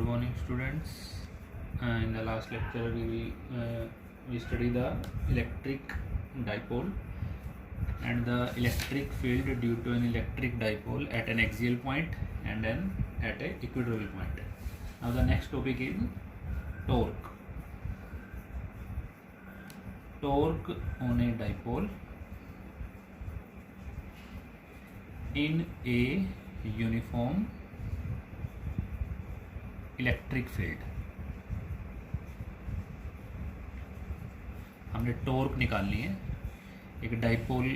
Good morning, students. In the last lecture, we study the electric dipole and the electric field due to an electric dipole at an axial point and then at a equatorial point. Now the next topic is torque. Torque on a dipole in a uniform electric field. हमने torque निकालनी है एक dipole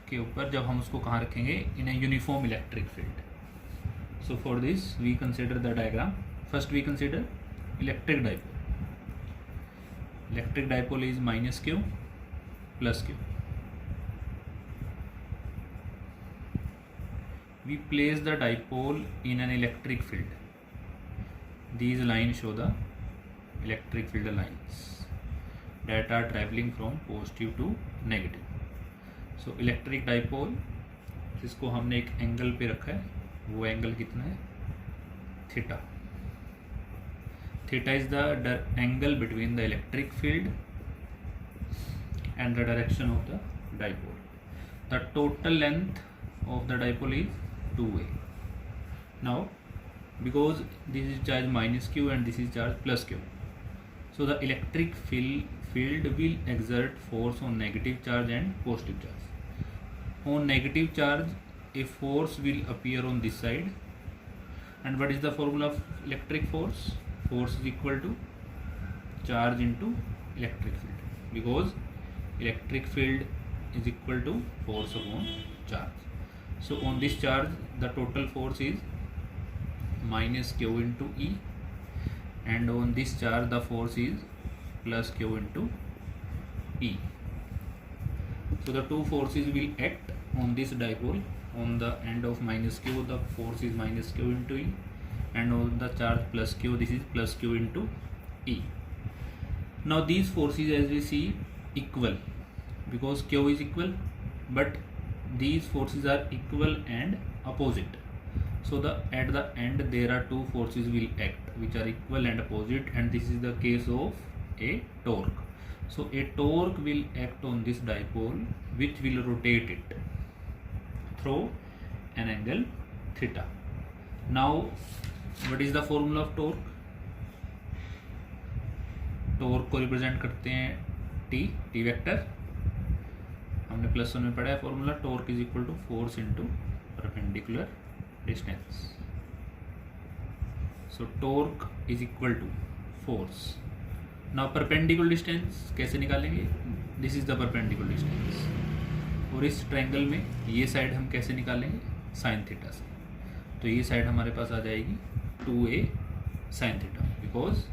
के ऊपर जब हम उसको कहाँ रखेंगे, in a uniform electric field. So for this we consider the diagram. First we consider electric dipole. Electric dipole is minus q plus q. We place the dipole in an electric field. These lines show the electric field lines that are traveling from positive to negative. So electric dipole जिसको हमने एक angle पे रखा है, वो angle कितना है, theta. Theta is the angle between the electric field and the direction of the dipole. The total length of the dipole is 2a. Now because this is charge minus q and this is charge plus q, so the electric field will exert force on negative charge and positive charge. On negative charge a force will appear on this side, and what is the formula of electric force? Force is equal to charge into electric field, because electric field is equal to force upon charge. So on this charge the total force is minus q into E, and on this charge the force is plus q into E. So the two forces will act on this dipole. On the end of minus q the force is minus q into E, and on the charge plus q this is plus q into E. Now these forces, as we see, equal because q is equal, but these forces are equal and opposite. So at the end there are two forces will act which are equal and opposite, and this is the case of a torque. So a torque will act on this dipole which will rotate it through an angle theta. Now what is the formula of torque? Torque को represent करते हैं T vector. हमने plus one में पढ़ा है formula. Torque is equal to force into perpendicular distance. So torque is equal to force. Now perpendicular distance कैसे निकालेंगे? This is the perpendicular distance. और इस ट्रायंगल में ये साइड हम कैसे निकालेंगे? साइन थीटा से. तो ये साइड हमारे पास आ जाएगी 2a sine theta, because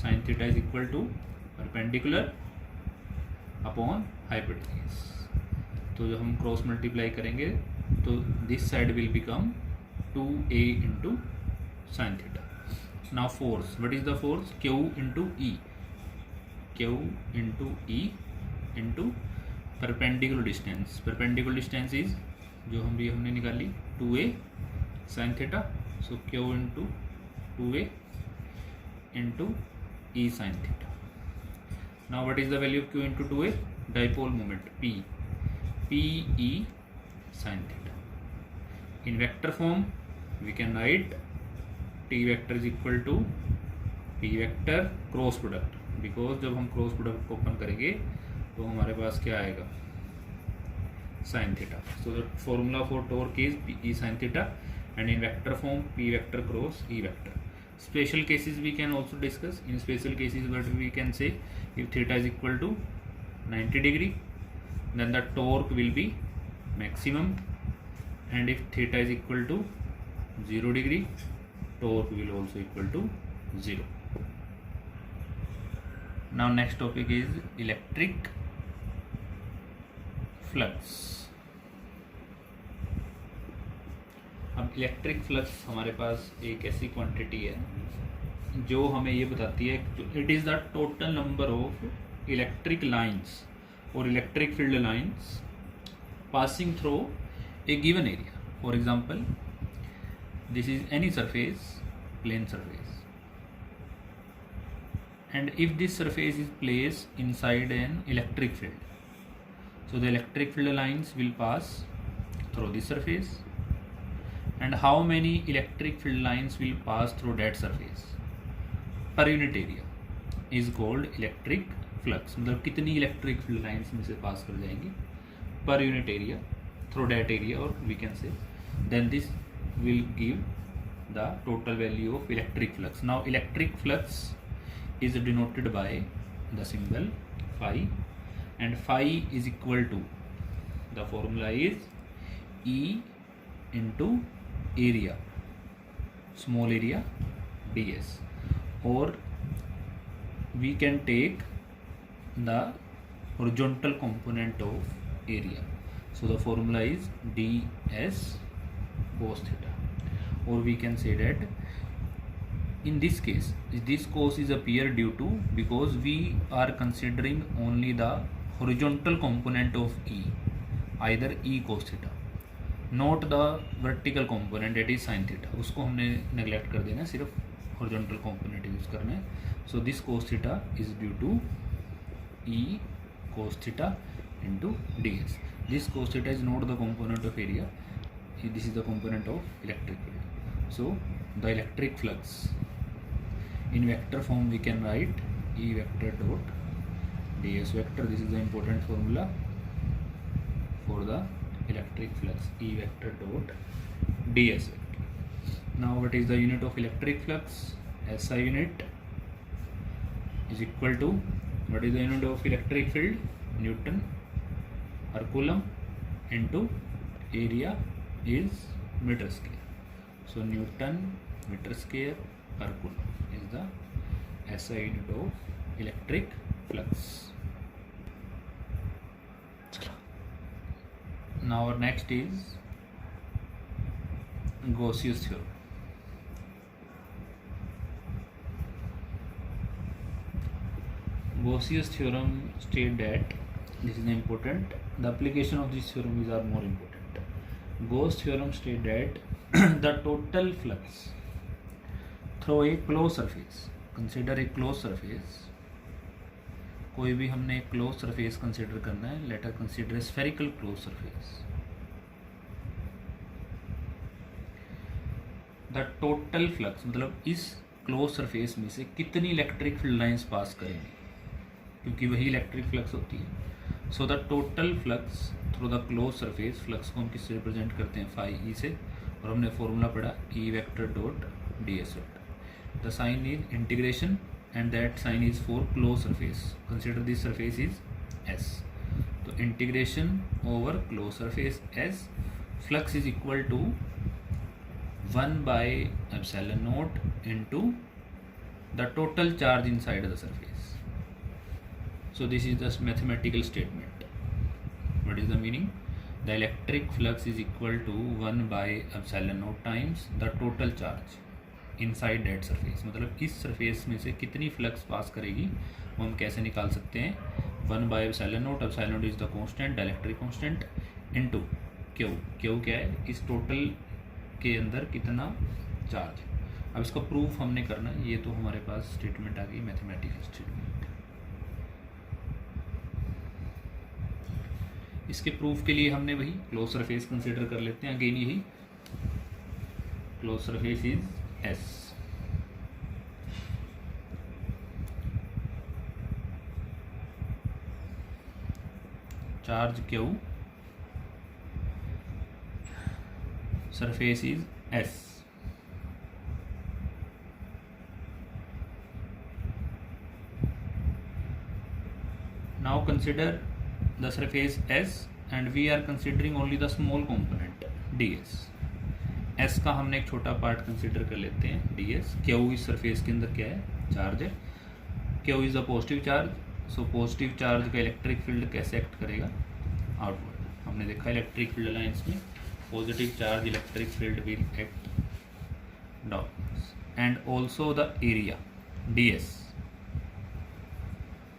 sine theta is equal to perpendicular upon hypotenuse. तो जब हम क्रॉस मल्टीप्लाई करेंगे तो this side will become 2a into sin theta. Now force, what is the force? Q into E. Q into E into perpendicular distance. Perpendicular distance is जो हमने निकाली 2a sin theta. So Q into 2a into E sin theta. Now what is the value of Q into 2a? Dipole moment P. P E sin theta. In vector form we can write t vector is equal to p vector cross product, because जब हम cross product को open करेंगे तो हमारे पास क्या आएगा? Sine theta. So the formula for torque is p sin theta, and in vector form p vector cross e vector. Special cases we can also discuss. In special cases what we can say, if theta is equal to 90 degree then the torque will be maximum, and if theta is equal to 0 degree torque will also equal to 0. Now next topic is electric flux. अब electric flux हमारे पास एक ऐसी quantity है जो हमें ये बताती है, it is the total number of electric lines और electric field lines passing through a given area. For example, this is any surface, plane surface. and if this surface is placed inside an electric field, so the electric field lines will pass through this surface, and how many electric field lines will pass through that surface per unit area is called electric flux. मतलब कितनी electric field lines में से pass कर जाएंगी per unit area through that area, or we can say then this will give the total value of electric flux. Now electric flux is denoted by the symbol phi, and phi is equal to, the formula is E into area, small area ds, or we can take the horizontal component of area. So the formula is ds cos theta, or we can say that in this case this cos is appear due to, because we are considering only the horizontal component of E, either E cos theta, not the vertical component that is sin theta. उसको हमने neglect कर देना, सिर्फ horizontal component use करना है. So this cos theta is due to E cos theta into ds. This cos theta is not the component of area, this is the component of electric field. So the electric flux in vector form we can write E vector dot ds vector. This is the important formula for the electric flux, E vector dot ds vector. Now what is the unit of electric flux? SI unit is equal to, what is the unit of electric field? Newton per coulomb into area is meter square. So Newton meter square per coulomb is the SI unit of electric flux. Now our next is Gauss's theorem. Gauss's theorem states that, this is important, the application of this theorem is are more important. Gauss theorem states that the total flux through a closed surface, consider a closed surface, कोई भी हमने एक close surface consider करना है, let us consider spherical close surface. The total flux मतलब इस close surface में से कितनी इलेक्ट्रिक फील्ड लाइंस पास करेंगे, क्योंकि वही इलेक्ट्रिक फ्लक्स होती है. So the total flux through the close surface, flux को हम किससे रिप्रेजेंट करते हैं? फाई ई से, और हमने फॉर्मूला पढ़ा E vector dot D S vector. The sign is integration and that sign is for closed surface. Consider this surface is S. So integration over closed surface S, flux is equal to 1 by epsilon naught into the total charge inside the surface. So this is the mathematical statement. What is the meaning? The electric flux is equal to 1 by epsilon naught times the total charge inside that surface. मतलब इस surface में से कितनी flux pass करेगी वो हम कैसे निकाल सकते हैं? 1 by epsilon not, epsilon not is the constant, dielectric constant, into Q. Q क्या है? इस टोटल के अंदर कितना चार्ज. अब इसका प्रूफ हमने करना है, ये तो हमारे पास स्टेटमेंट आ गई, मैथमेटिकल स्टेटमेंट. इसके प्रूफ के लिए हमने वही क्लोज सरफेस कंसिडर कर लेते हैं. अगेन यही close surface is S. Charge Q, surface is S. Now consider the surface S and we are considering only the small component ds. S का हमने एक छोटा पार्ट कंसिडर कर लेते हैं, ds. Q इस सरफेस के अंदर क्या है? चार्ज है. Q is the positive charge. So positive charge का इलेक्ट्रिक फील्ड कैसे एक्ट करेगा? आउटवर्ड. हमने देखा इलेक्ट्रिक फील्ड लाइंस में positive charge electric field will act downwards. And also the area ds